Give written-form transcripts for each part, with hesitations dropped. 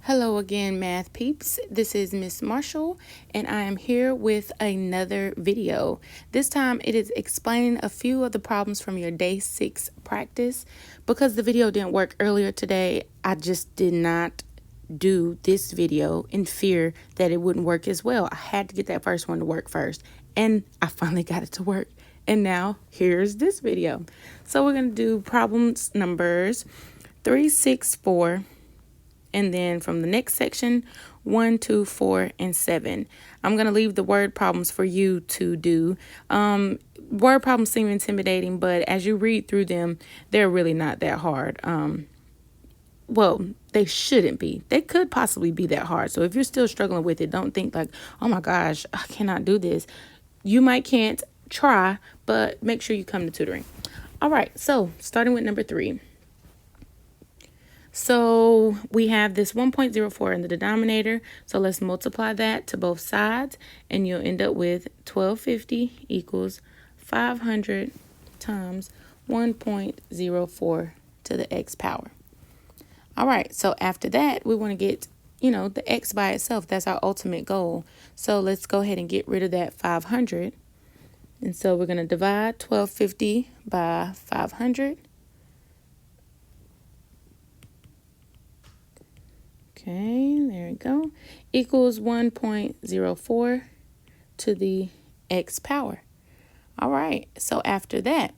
Hello again, math peeps. This is Miss Marshall, and I am here with another video. This time it is explaining a few of the problems from your day 6 practice. Because the video didn't work earlier today, I just did not do this video in fear that it wouldn't work as well. I had to get that first one to work first, and I finally got it to work. And now here's this video. So we're going to do problems numbers 3, 6, 4. And then from the next section, 1, 2, 4, and 7. I'm going to leave the word problems for you to do. Word problems seem intimidating, but as you read through them, they're really not that hard. Well, they shouldn't be. They could possibly be that hard. So if you're still struggling with it, don't think like, oh my gosh, I cannot do this. You might can't try, but make sure you come to tutoring. All right, so starting with number 3. So we have this 1.04 in the denominator. So let's multiply that to both sides, and you'll end up with 1250 equals 500 times 1.04 to the x power. All right, so after that, we want to get, the x by itself. That's our ultimate goal. So let's go ahead and get rid of that 500. And so we're going to divide 1250 by 500. Okay, there we go. Equals 1.04 to the x power. All right, so after that,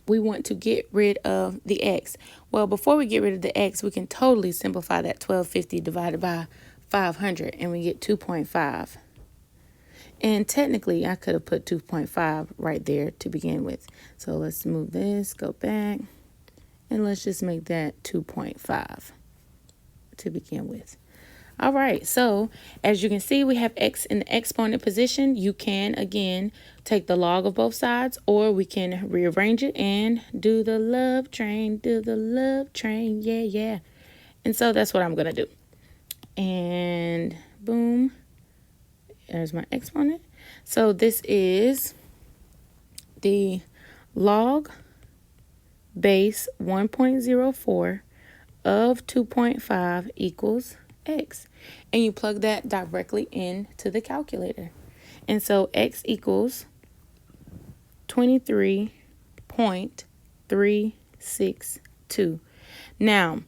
we want to get rid of the x. Well, before we get rid of the x, we can totally simplify that 1250 divided by 500, and we get 2.5. And technically, I could have put 2.5 right there to begin with. So let's move this, go back, and let's just make that 2.5. to begin with. All right, so as you can see, we have x in the exponent position. You can, again, take the log of both sides, or we can rearrange it and do the love train, yeah, yeah. And so that's what I'm going to do. And boom, there's my exponent. So this is the log base 1.04 of 2.5 equals x. And you plug that directly into the calculator. And so x equals 23.362. Now,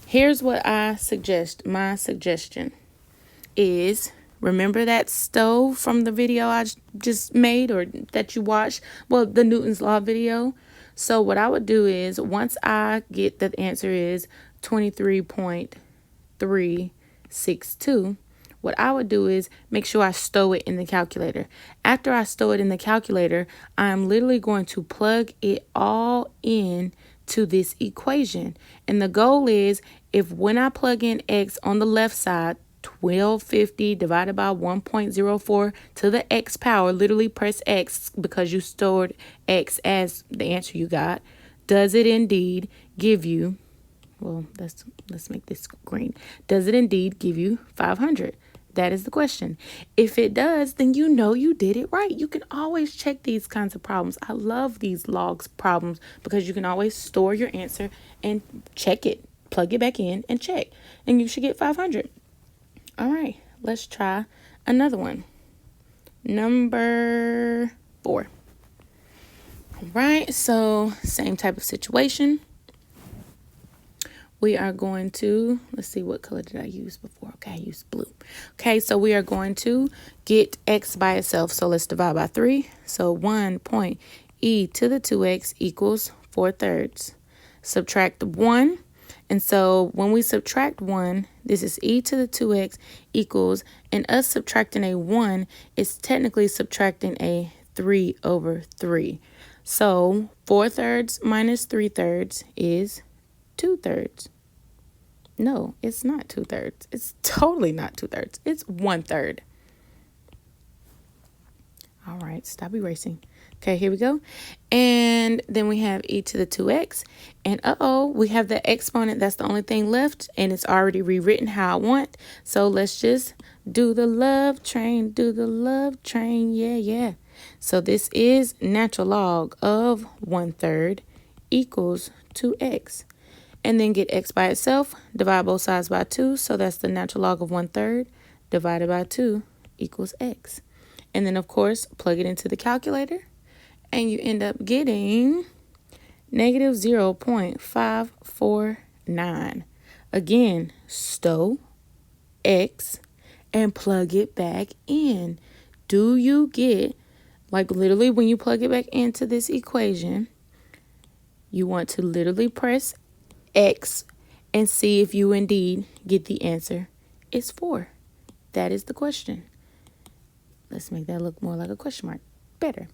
here's what I suggest. My suggestion is, remember that stove from the video I just made, or that you watched? Well, the Newton's Law video. So what I would do is, once I get that the answer is 23.362, what I would do is make sure I stow it in the calculator. After I stow it in the calculator, I'm literally going to plug it all in to this equation. And the goal is, if when I plug in x on the left side, 1250 divided by 1.04 to the x power, literally press x because you stored x as the answer you got, does it indeed give you, well, let's make this green. Does it indeed give you 500? That is the question. If it does, then you know you did it right. You can always check these kinds of problems. I love these logs problems because you can always store your answer and check it, plug it back in and check, and you should get 500. All right, let's try another one. Number 4. All right, so same type of situation. We are going to, let's see, what color did I use before? Okay, I used blue. Okay, so we are going to get x by itself. So let's divide by 3. So 1.e to the 2x equals 4/3. Subtract 1. And so when we subtract 1, this is e to the 2x equals, and us subtracting a 1 is technically subtracting a 3/3. So 4/3 minus 3/3 is 2/3. No, it's not 2/3. It's totally not 2/3. It's 1/3. All right, stop erasing. Okay, here we go. And then we have e to the 2x. And we have the exponent. That's the only thing left. And it's already rewritten how I want. So let's just do the love train. Yeah, yeah. So this is natural log of 1/3 equals 2x. And then get x by itself, divide both sides by 2. So that's the natural log of 1/3 divided by 2 equals x. And then, of course, plug it into the calculator. And you end up getting negative 0.549. Again, stow x and plug it back in. Do you get, like literally when you plug it back into this equation, you want to literally press X and see if you indeed get the answer. It's 4. That is the question. Let's make that look more like a question mark. Better.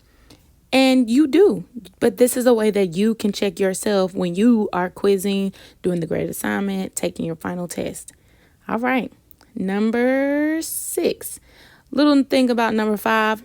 And you do. But this is a way that you can check yourself when you are quizzing, doing the grade assignment, taking your final test. All right. Number 6. Little thing about number 5.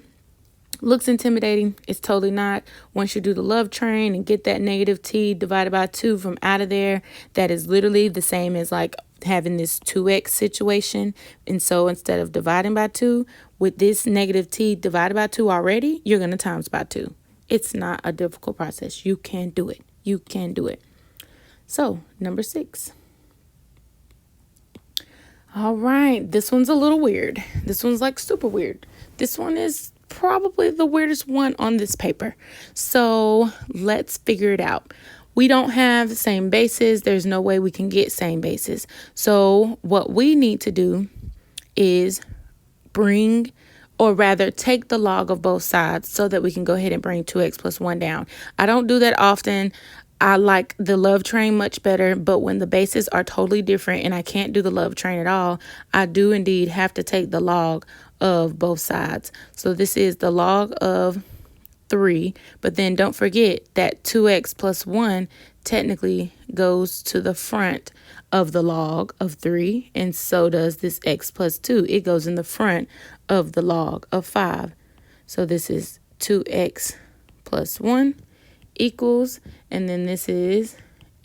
Looks intimidating. It's totally not. Once you do the love train and get that negative t divided by 2 from out of there, that is literally the same as like having this 2x situation. And so instead of dividing by 2, with this negative t divided by 2 already, you're going to times by 2. It's not a difficult process. You can do it. You can do it. So, number 6. All right. This one's a little weird. This one's like super weird. This one is probably the weirdest one on this paper. So let's figure it out. We don't have the same bases. There's no way we can get same bases. So what we need to do is bring, or rather take the log of both sides so that we can go ahead and bring 2x plus 1 down. I don't do that often. I like the love train much better, but when the bases are totally different and I can't do the love train at all, I do indeed have to take the log of both sides. So this is the log of 3, but then don't forget that 2x plus 1 technically goes to the front of the log of 3, and so does this x plus 2. It goes in the front of the log of 5. So this is 2x plus 1 equals, and then this is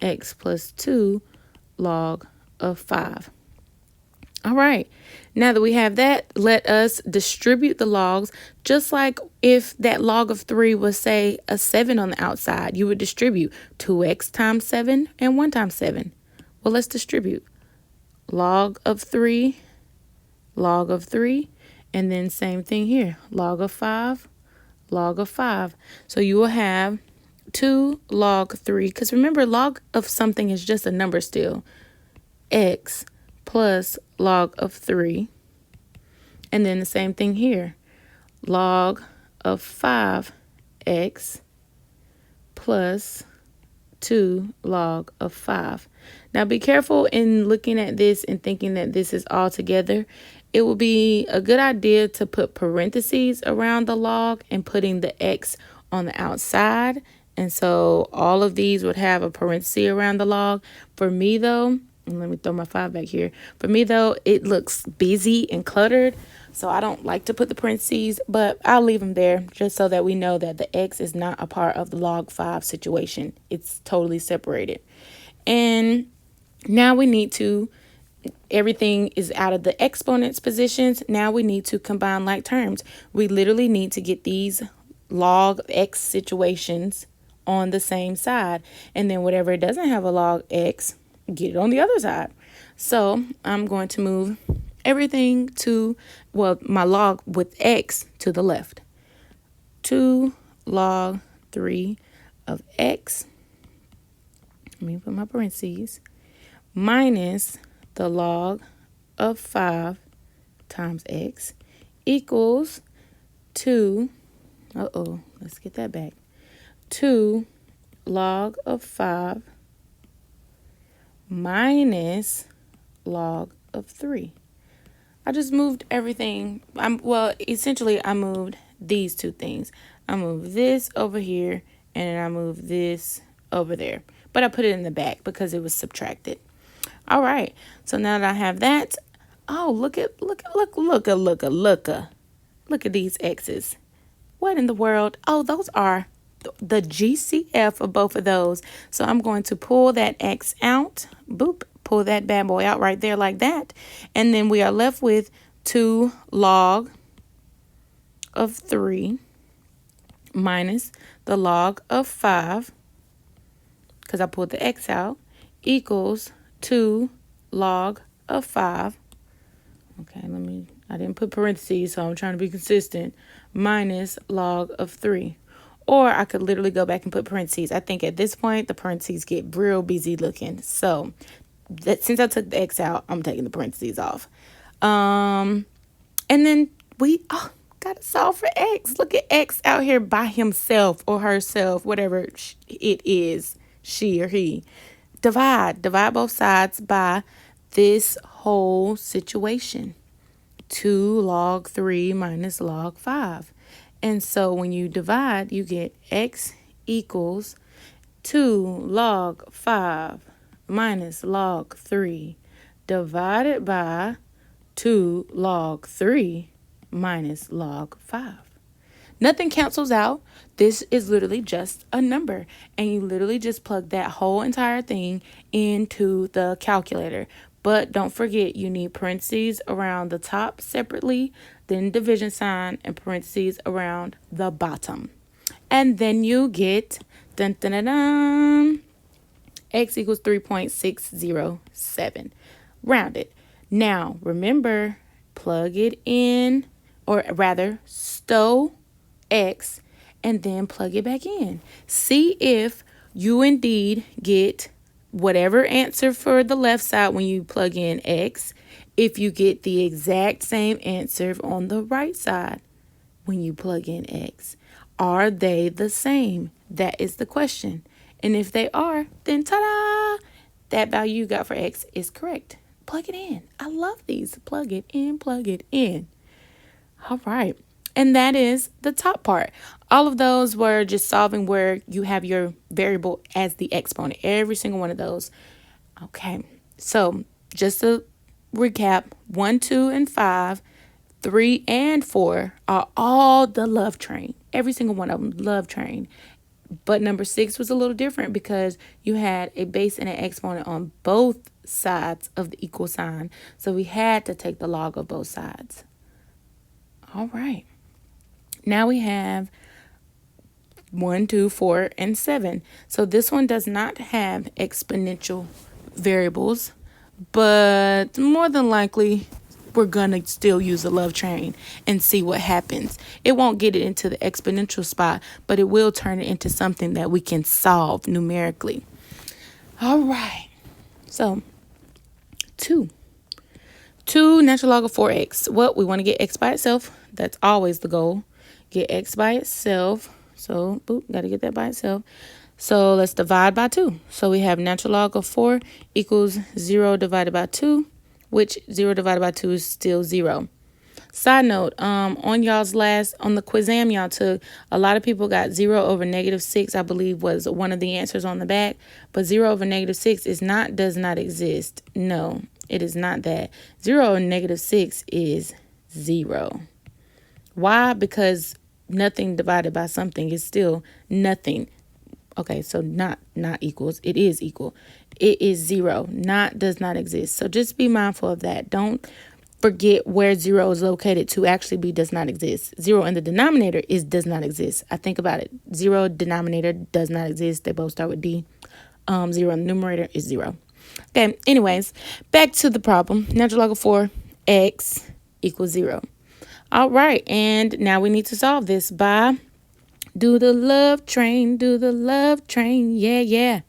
x plus 2 log of 5. All right, now that we have that, let us distribute the logs just like if that log of 3 was, say, a 7 on the outside. You would distribute 2x times 7 and 1 times 7. Well, let's distribute log of 3, and then same thing here, log of 5, log of 5. So you will have 2 log 3, because remember, log of something is just a number still, x plus log of 3, and then the same thing here, log of 5x plus 2 log of 5. Now be careful in looking at this and thinking that this is all together. It will be a good idea to put parentheses around the log and putting the x on the outside. And so all of these would have a parenthesis around the log. For me though, and let me throw my 5 back here. For me though, it looks busy and cluttered, so I don't like to put the parentheses, but I'll leave them there just so that we know that the x is not a part of the log 5 situation. It's totally separated. And now we need to, everything is out of the exponents positions. Now we need to combine like terms. We literally need to get these log x situations on the same side. And then whatever doesn't have a log x, get it on the other side. So I'm going to move everything to, well, my log with x to the left. 2 log 3 of x, let me put my parentheses, minus the log of 5 times x equals 2, let's get that back, 2 log of 5 minus log of 3. I just moved everything. Essentially I moved these two things. I moved this over here and then I moved this over there. But I put it in the back because it was subtracted. All right. So now that I have that, oh, look at these x's. What in the world? Oh, those are the GCF of both of those. So I'm going to pull that x out. Boop. Pull that bad boy out right there like that. And then we are left with 2 log of 3 minus the log of 5, because I pulled the x out, equals 2 log of 5. Okay, I didn't put parentheses, so I'm trying to be consistent. Minus log of 3. Or I could literally go back and put parentheses. I think at this point, the parentheses get real busy looking. So since I took the X out, I'm taking the parentheses off. And then we gotta solve for X. Look at X out here by himself or herself, whatever it is, she or he. Divide both sides by this whole situation. 2 log 3 minus log 5. And so when you divide, you get X equals 2 log 5 minus log 3 divided by 2 log 3 minus log 5. Nothing cancels out. This is literally just a number. And you literally just plug that whole entire thing into the calculator. But don't forget, you need parentheses around the top separately, then division sign, and parentheses around the bottom. And then you get, dun, dun, dun, dun, X equals 3.607. Rounded. Now, remember, plug it in, or rather, stow X, and then plug it back in. See if you indeed get whatever answer for the left side when you plug in X, if you get the exact same answer on the right side when you plug in X. Are they the same? That is the question. And if they are, then ta-da! That value you got for X is correct. Plug it in. I love these. Plug it in, plug it in. All right. And that is the top part. All of those were just solving where you have your variable as the exponent. Every single one of those. Okay. So just to recap, 1, 2, and 5, 3, and 4 are all the love train. Every single one of them, love train. But number 6 was a little different because you had a base and an exponent on both sides of the equal sign. So we had to take the log of both sides. All right. Now we have 1, 2, 4, and 7. So this one does not have exponential variables, but more than likely we're going to still use the love train and see what happens. It won't get it into the exponential spot, but it will turn it into something that we can solve numerically. All right. So 2 natural log of 4x. Well, we want to get x by itself. That's always the goal. Get x by itself. So, got to get that by itself. So, let's divide by 2. So, we have natural log of 4 equals 0 divided by 2, which 0 divided by 2 is still 0. Side note, on the quizam y'all took, a lot of people got 0 over -6, I believe was one of the answers on the back. But 0 over -6 does not exist. No, it is not that. 0 over -6 is 0. Why? Because nothing divided by something is still nothing. Okay, so not equals. It is equal. It is 0. Does not exist. So just be mindful of that. Don't forget where 0 is located to actually be does not exist. 0 in the denominator does not exist. I think about it. 0 denominator does not exist. They both start with D. 0 in the numerator is 0. Okay, anyways, back to the problem. Natural log of 4x equals 0. All right, and now we need to solve this by do the love train, yeah.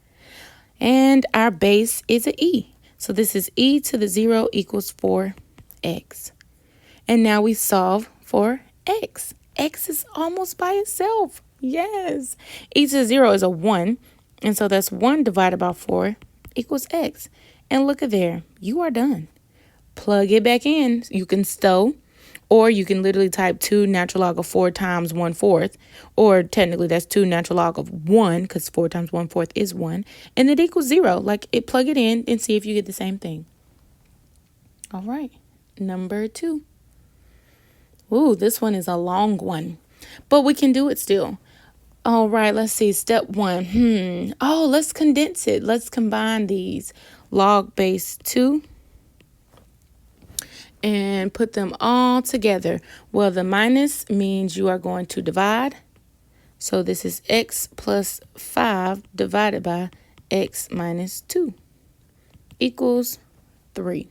And our base is an e. So this is e to the 0 equals 4x. And now we solve for x. X is almost by itself. Yes. E to the 0 is a 1. And so that's 1 divided by 4 equals x. And look at there. You are done. Plug it back in. You can stow. Or you can literally type 2 natural log of 4 times 1/4. Or technically that's 2 natural log of 1 because 4 times 1/4 is 1. And it equals 0. Plug it in and see if you get the same thing. All right. Number 2. Ooh, this one is a long one. But we can do it still. All right, let's see. Step 1. Let's condense it. Let's combine these. Log base 2. And put them all together. Well, the minus means you are going to divide. So this is x plus 5 divided by x minus 2. equals 3.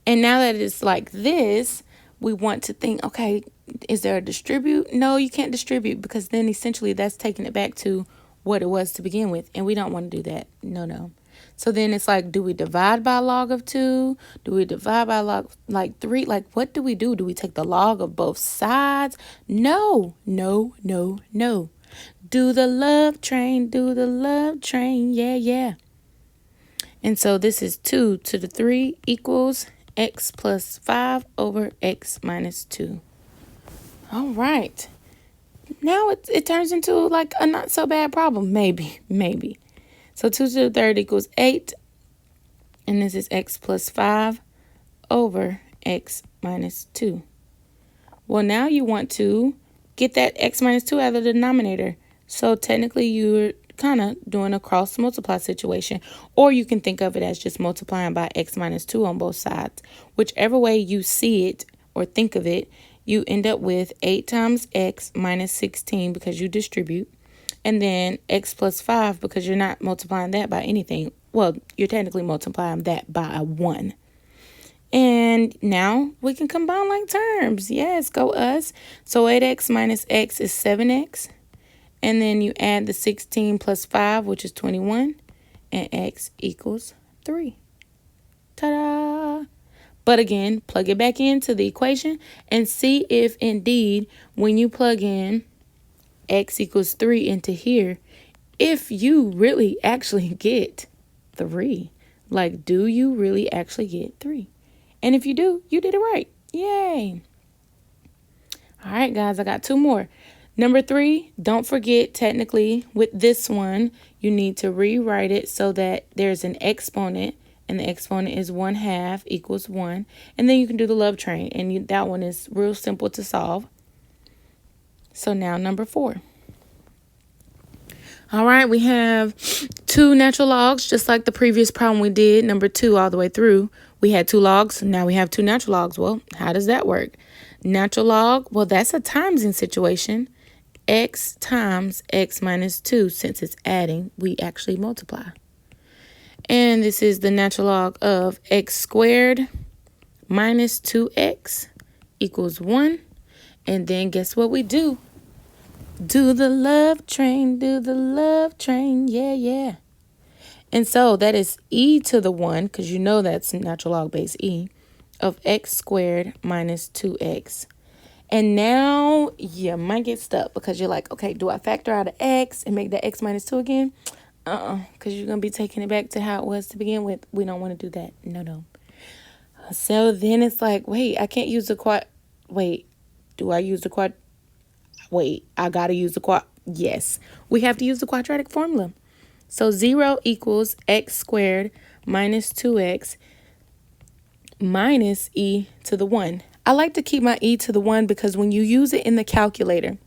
And now that it's like this, we want to think, okay, is there a distribute? No, you can't distribute, because then essentially that's taking it back to what it was to begin with. And we don't want to do that. No. So then it's like, do we divide by log of 2? Do we divide by log like 3? Like, what do we do? Do we take the log of both sides? No. Do the love train, yeah. And so this is 2 to the 3 equals x plus 5 over x minus 2. All right. Now it turns into like a not so bad problem. Maybe. So 2 to the third equals 8. And this is x plus 5 over x minus 2. Well, now you want to get that x minus 2 out of the denominator. So technically you're kind of doing a cross multiply situation, or you can think of it as just multiplying by x minus 2 on both sides. Whichever way you see it or think of it, you end up with 8 times x minus 16 because you distribute, and then x plus 5 because you're not multiplying that by anything. Well, you're technically multiplying that by a 1. And now we can combine like terms. Yes, go us. So 8x minus x is 7x. And then you add the 16 plus 5, which is 21. And x equals 3. Ta-da! But again, plug it back into the equation and see if indeed when you plug in x equals 3 into here, if you really actually get 3. Like, do you really actually get 3? And if you do, you did it right. Yay. All right, guys, I got 2 more. Number 3, don't forget, technically, with this one, you need to rewrite it so that there's an exponent, and the exponent is 1/2 equals 1. And then you can do the love train, and that one is real simple to solve. So now number 4. All right, we have 2 natural logs, just like the previous problem we did, number 2 all the way through. We had 2 logs, now we have 2 natural logs. Well, how does that work? Natural log, well, that's a timesing situation. X times x minus 2, since it's adding, we actually multiply. And this is the natural log of x squared minus 2x equals 1. And then guess what we do? Do the love train, yeah. And so that is e to the 1, because you know that's natural log base e, of x squared minus 2x. And now you might get stuck because you're like, okay, do I factor out an x and make that x minus 2 again? Because you're going to be taking it back to how it was to begin with. We don't want to do that. No. So then it's like, wait, I can't use the wait, do I use the wait, I got to use the yes, we have to use the quadratic formula. So 0 equals x squared minus 2x minus e to the 1. I like to keep my e to the 1 because when you use it in the calculator,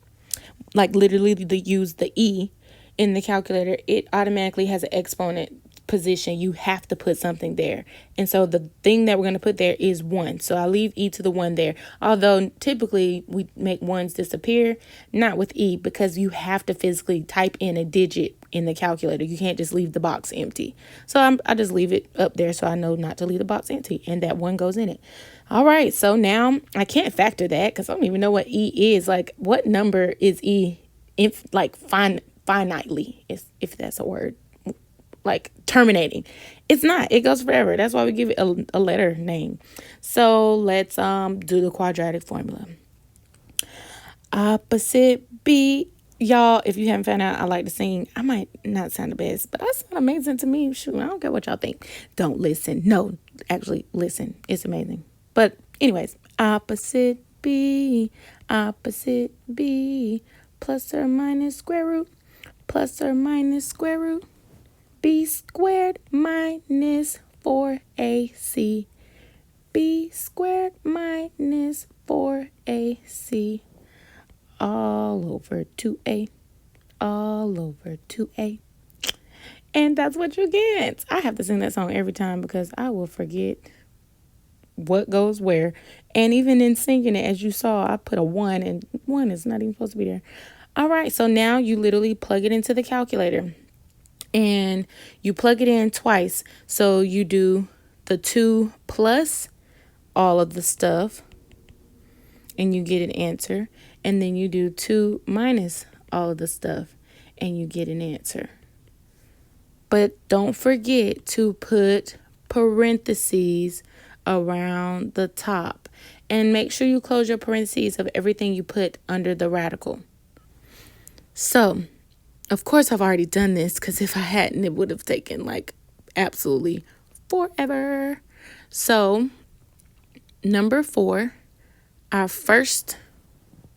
like literally use the e in the calculator, it automatically has an exponent position. You have to put something there. And so the thing that we're going to put there is 1. So I leave e to the 1 there. Although typically we make 1s disappear, not with e, because you have to physically type in a digit in the calculator. You can't just leave the box empty. So I just leave it up there so I know not to leave the box empty, and that 1 goes in it. All right, so now I can't factor that because I don't even know what e is. Like, what number is e, if like finitely, if that's a word, like terminating? It's not. It goes forever. That's why we give it a letter name. So let's do the quadratic formula. Opposite b. Y'all, if you haven't found out, I like to sing. I might not sound the best, but I sound amazing to me. Shoot, I don't care what y'all think. Don't listen. No, actually listen. It's amazing. But anyways, opposite b, plus or minus square root, b squared minus 4ac, b squared minus 4ac, all over 2a. And that's what you get. I have to sing that song every time because I will forget what goes where. And even in singing it, as you saw, I put a 1, and 1 is not even supposed to be there. All right, so now you literally plug it into the calculator. and you plug it in twice. So you do the 2 plus all of the stuff and you get an answer. And then you do 2 minus all of the stuff and you get an answer. But don't forget to put parentheses around the top. And make sure you close your parentheses of everything you put under the radical. So, of course, I've already done this because if I hadn't, it would have taken like absolutely forever. So, number 4, our first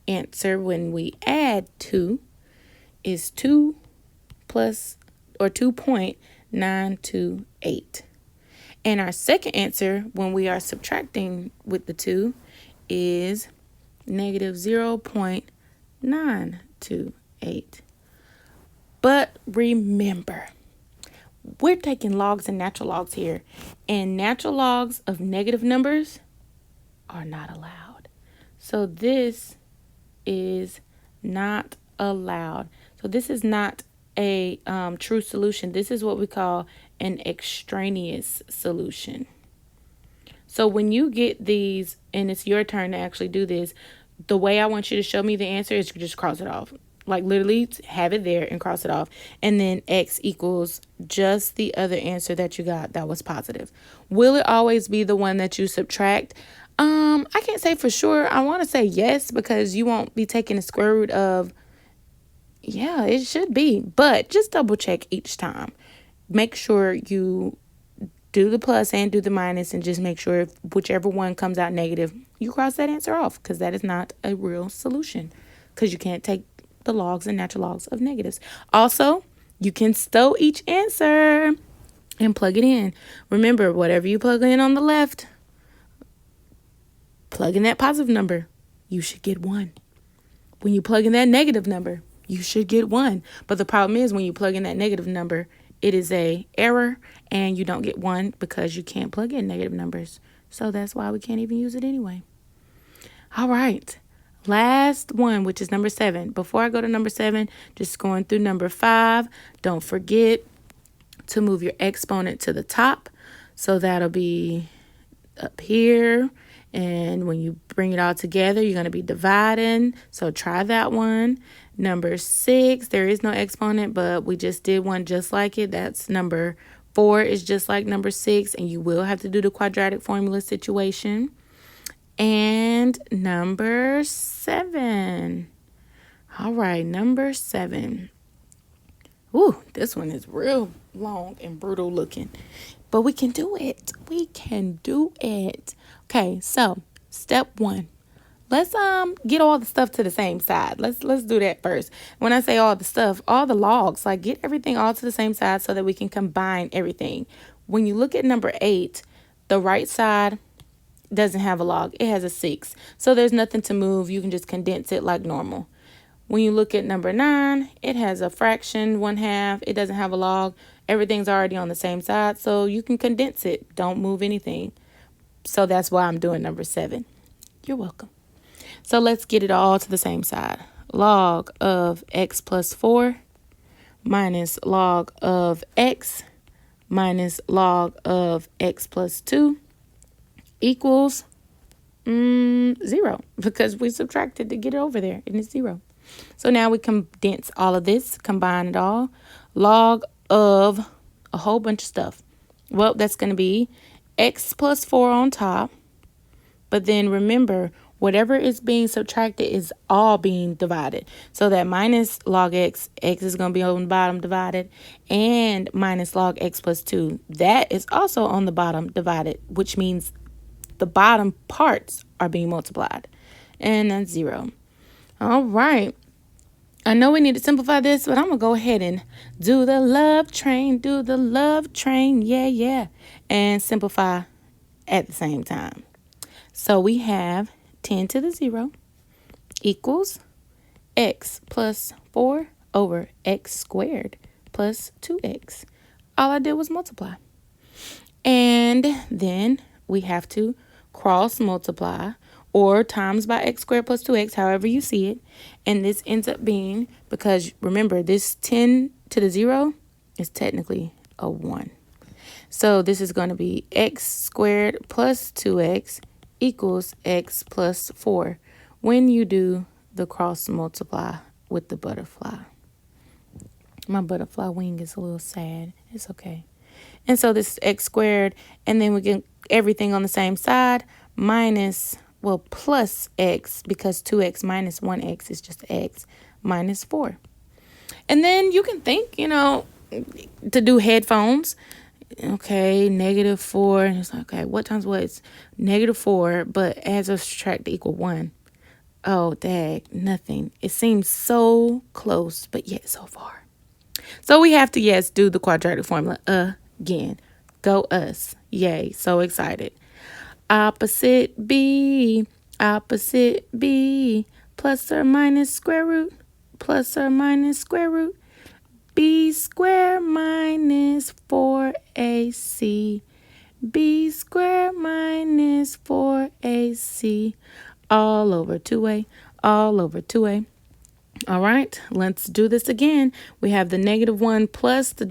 answer when we add 2 is 2 plus or 2.928. And our second answer when we are subtracting with the 2 is negative 0.928. But remember, we're taking logs and natural logs here, and natural logs of negative numbers are not allowed. So this is not allowed. So this is not a true solution. This is what we call an extraneous solution. So when you get these, and it's your turn to actually do this, the way I want you to show me the answer is you just cross it off. Like literally have it there and cross it off. And then X equals just the other answer that you got that was positive. Will it always be the one that you subtract? I can't say for sure. I want to say yes, because you won't be taking the square root of, yeah, it should be. But just double check each time. Make sure you do the plus and do the minus, and just make sure if whichever one comes out negative, you cross that answer off, because that is not a real solution, because you can't take the logs and natural logs of negatives. Also, you can stow each answer and plug it in. Remember, whatever you plug in on the left, plug in that positive number, you should get 1. When you plug in that negative number, you should get 1. But the problem is when you plug in that negative number, it is a error and you don't get 1 because you can't plug in negative numbers. So that's why we can't even use it anyway. All right. Last one, which is number 7. Before I go to number 7, just going through number 5, don't forget to move your exponent to the top. So that'll be up here. And when you bring it all together, you're going to be dividing. So try that one. Number 6, there is no exponent, but we just did one just like it. That's number 4 is just like number 6. And you will have to do the quadratic formula situation. And number 7. All right, number 7. Ooh, this one is real long and brutal looking. But we can do it. We can do it. Okay, so step 1. Let's get all the stuff to the same side. Let's do that first. When I say all the stuff, all the logs, like get everything all to the same side so that we can combine everything. When you look at number 8, the right side doesn't have a log. It has a 6. So there's nothing to move. You can just condense it like normal. When you look at number 9, it has a fraction, 1/2. It doesn't have a log. Everything's already on the same side, so you can condense it. Don't move anything. So that's why I'm doing number 7. You're welcome. So let's get it all to the same side. Log of x plus 4 minus log of x minus log of x plus 2 equals 0, because we subtracted to get it over there, and it's 0. So now we condense all of this, combine it all. Log of a whole bunch of stuff. Well, that's going to be x plus 4 on top. But then remember, whatever is being subtracted is all being divided. So that minus log x is going to be on the bottom divided, and minus log x plus 2, that is also on the bottom divided, which means the bottom parts are being multiplied. And that's 0. All right. I know we need to simplify this, but I'm going to go ahead and do the love train, yeah, and simplify at the same time. So we have 10 to the 0 equals x plus 4 over x squared plus 2x. All I did was multiply. And then we have to cross multiply, or times by x squared plus 2x, however you see it. And this ends up being, because remember, this 10 to the 0 It's technically a 1. So this is going to be x squared plus 2x equals x plus 4 when you do the cross multiply with the butterfly. My butterfly wing is a little sad. It's okay. And so this is x squared, and then we get everything on the same side, minus, well, plus x, because 2x minus 1x is just x, minus 4. And then you can think, to do headphones. Okay, -4. And it's like, okay, what times what? It's -4, but adds or subtract equal 1. Oh, dag, nothing. It seems so close, but yet so far. So we have to, yes, do the quadratic formula again. Go us. Yay, so excited. Opposite B, plus or minus square root, plus or minus square root, B squared minus 4AC, B squared minus 4AC, all over 2A, all over 2A. All right, let's do this again. We have the -1 plus the ...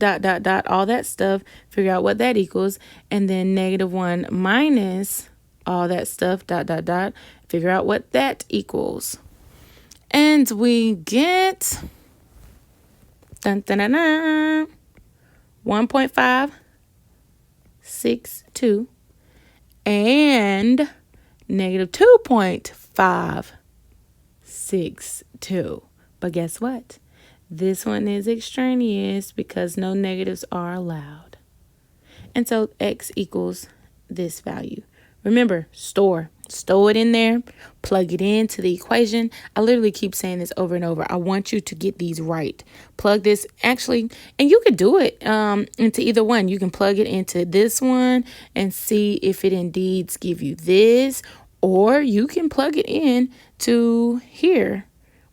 all that stuff. Figure out what that equals. And then -1 minus all that stuff, ... Figure out what that equals. And we get 1.562 and -2.562. But guess what? This one is extraneous because no negatives are allowed. And so x equals this value. Remember, store it in there, plug it into the equation. I literally keep saying this over and over. I want you to get these right. Plug this actually, and you could do it into either one. You can plug it into this one and see if it indeed gives you this, or you can plug it in to here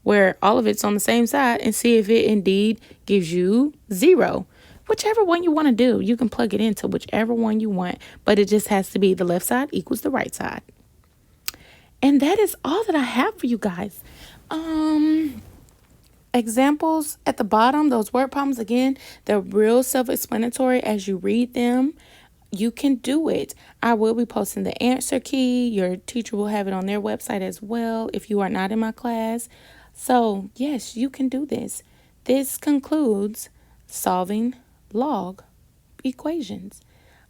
where all of it's on the same side and see if it indeed gives you 0. Whichever one you want to do, you can plug it into whichever one you want, but it just has to be the left side equals the right side. And that is all that I have for you guys. Examples at the bottom, those word problems, again, they're real self-explanatory as you read them. You can do it. I will be posting the answer key. Your teacher will have it on their website as well if you are not in my class. So, yes, you can do this. This concludes solving log equations.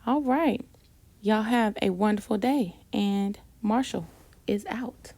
All right. Y'all have a wonderful day, and Marshall is out.